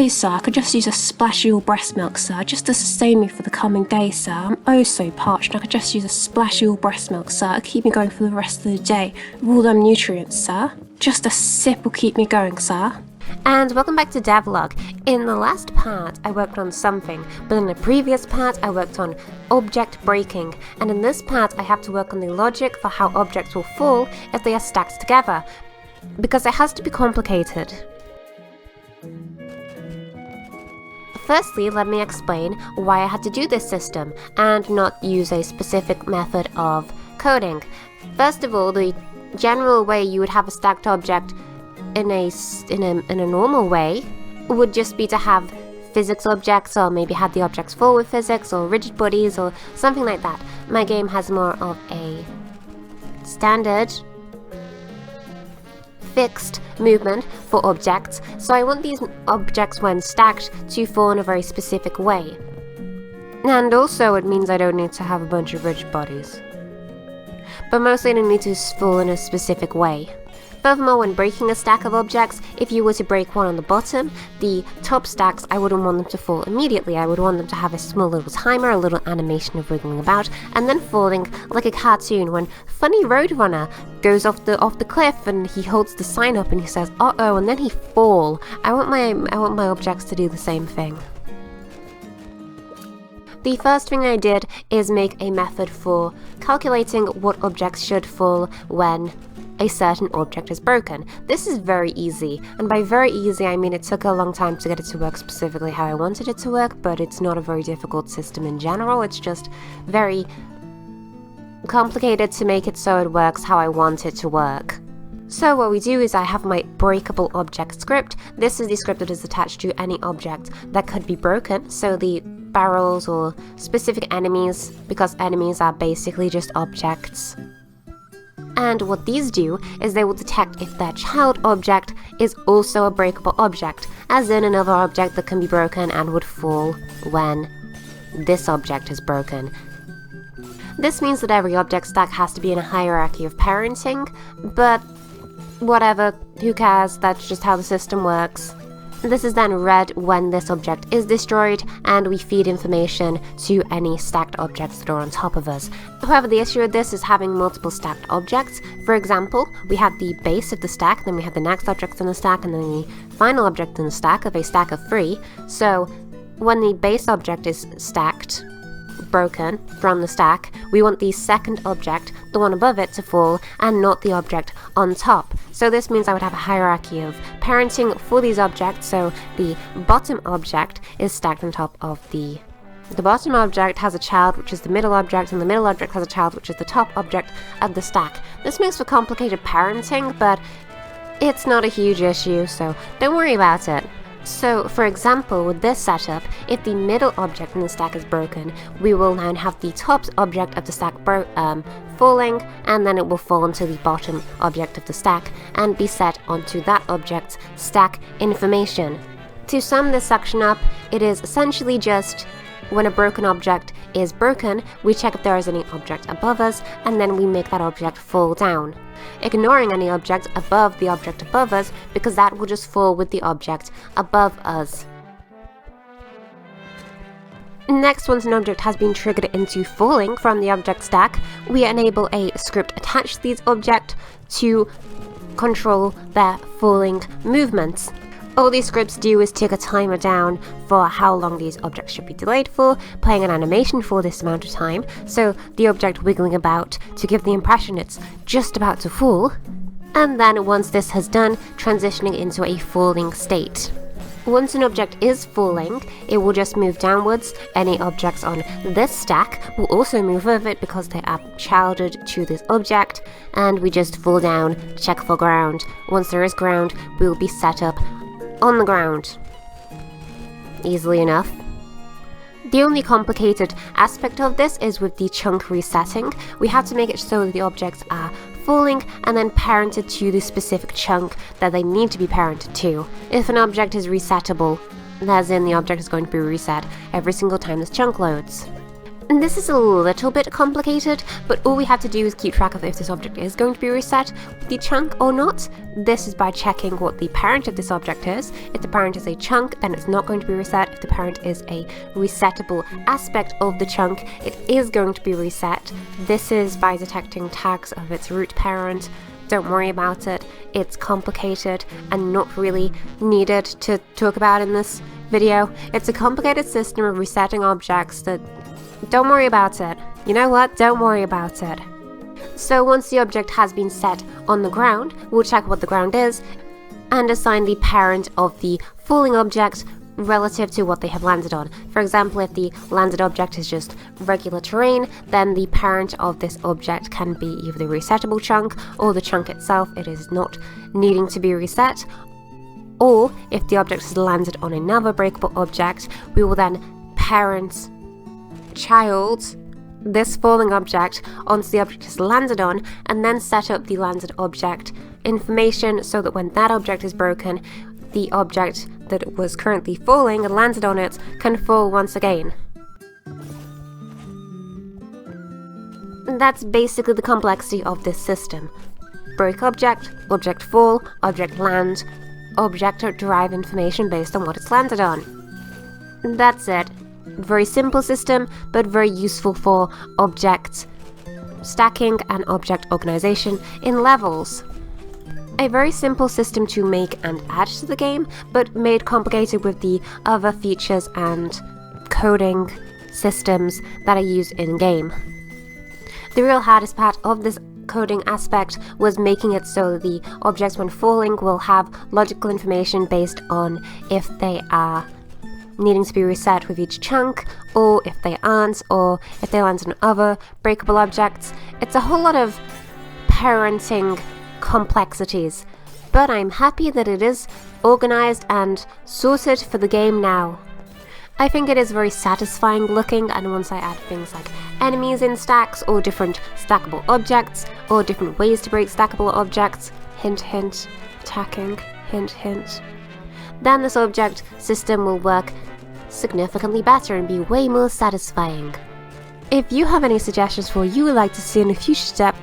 Please, sir, I could just use a splash of your breast milk, sir, just to sustain me for the coming days, sir. I'm oh so parched, and I could just use a splash of your breast milk, sir, to keep me going for the rest of the day with all them nutrients, sir. Just a sip will keep me going, sir. And welcome back to Devlog. In the last part, I worked on something, but in the previous part, I worked on object breaking, and in this part, I have to work on the logic for how objects will fall if they are stacked together, because it has to be complicated. Firstly, let me explain why I had to do this system and not use a specific method of coding. First of all, the general way you would have a stacked object in a normal way would just be to have physics objects, or maybe have the objects fall with physics, or rigid bodies, or something like that. My game has more of a standard fixed movement for objects, so I want these objects when stacked to fall in a very specific way. And also it means I don't need to have a bunch of rigid bodies, but mostly I don't need to fall in a specific way. Furthermore, when breaking a stack of objects, if you were to break one on the bottom, the top stacks, I wouldn't want them to fall immediately. I would want them to have a small little timer, a little animation of wiggling about, and then falling like a cartoon when funny Roadrunner goes off the cliff and he holds the sign up and he says, "Uh-oh," and then he fall. I want my objects to do the same thing. The first thing I did is make a method for calculating what objects should fall when a certain object is broken. This is very easy, and by very easy I mean it took a long time to get it to work specifically how I wanted it to work, but it's not a very difficult system in general. It's just very complicated to make it so it works how I want it to work. So what we do is I have my breakable object script. This is the script that is attached to any object that could be broken, so the barrels or specific enemies, because enemies are basically just objects. And what these do is they will detect if their child object is also a breakable object, as in another object that can be broken and would fall when this object is broken. This means that every object stack has to be in a hierarchy of parenting, but whatever, who cares, that's just how the system works. This is then read when this object is destroyed, and we feed information to any stacked objects that are on top of us. However, the issue with this is having multiple stacked objects. For example, we have the base of the stack, then we have the next object in the stack, and then the final object in the stack of a stack of 3. So when the base object is stacked, broken from the stack, we want the second object, the one above it, to fall and not the object on top. So this means I would have a hierarchy of parenting for these objects, so the bottom object is stacked on top of the bottom object has a child, which is the middle object, and the middle object has a child, which is the top object of the stack. This makes for complicated parenting, but it's not a huge issue, so don't worry about it. So, for example, with this setup, if the middle object in the stack is broken, we will now have the top object of the stack falling, and then it will fall into the bottom object of the stack and be set onto that object's stack information. To sum this section up, it is essentially just when a broken object is broken, we check if there is any object above us, and then we make that object fall down, ignoring any object above the object above us, because that will just fall with the object above us. Next, once an object has been triggered into falling from the object stack, we enable a script attached to these objects to control their falling movements. All these scripts do is tick a timer down for how long these objects should be delayed for, playing an animation for this amount of time, so the object wiggling about to give the impression it's just about to fall, and then once this has done, transitioning into a falling state. Once an object is falling, it will just move downwards. Any objects on this stack will also move with it because they are childed to this object, and we just fall down, check for ground. Once there is ground, we will be set up on the ground. Easily enough. The only complicated aspect of this is with the chunk resetting. We have to make it so that the objects are falling and then parented to the specific chunk that they need to be parented to. If an object is resettable, as in the object is going to be reset every single time this chunk loads. And this is a little bit complicated, but all we have to do is keep track of if this object is going to be reset with the chunk or not. This is by checking what the parent of this object is. If the parent is a chunk, then it's not going to be reset. If the parent is a resettable aspect of the chunk, it is going to be reset. This is by detecting tags of its root parent. Don't worry about it. It's complicated and not really needed to talk about in this video. It's a complicated system of resetting objects that don't worry about it. You know what? Don't worry about it. So once the object has been set on the ground, we'll check what the ground is and assign the parent of the falling object relative to what they have landed on. For example, if the landed object is just regular terrain, then the parent of this object can be either the resettable chunk or the chunk itself. It is not needing to be reset. Or if the object has landed on another breakable object, we will then parent child this falling object onto the object it's landed on, and then set up the landed object information so that when that object is broken, the object that was currently falling and landed on it can fall once again. And that's basically the complexity of this system. Break object, object fall, object land, object derive information based on what it's landed on. And that's it. Very simple system, but very useful for object stacking and object organization in levels. A very simple system to make and add to the game, but made complicated with the other features and coding systems that are used in-game. The real hardest part of this coding aspect was making it so the objects when falling will have logical information based on if they are needing to be reset with each chunk, or if they aren't, or if they land on other breakable objects. It's a whole lot of parenting complexities, but I'm happy that it is organized and sorted for the game now. I think it is very satisfying looking, and once I add things like enemies in stacks, or different stackable objects, or different ways to break stackable objects, hint hint, attacking, hint hint, then this object system will work significantly better and be way more satisfying. If you have any suggestions for what you would like to see in a future step,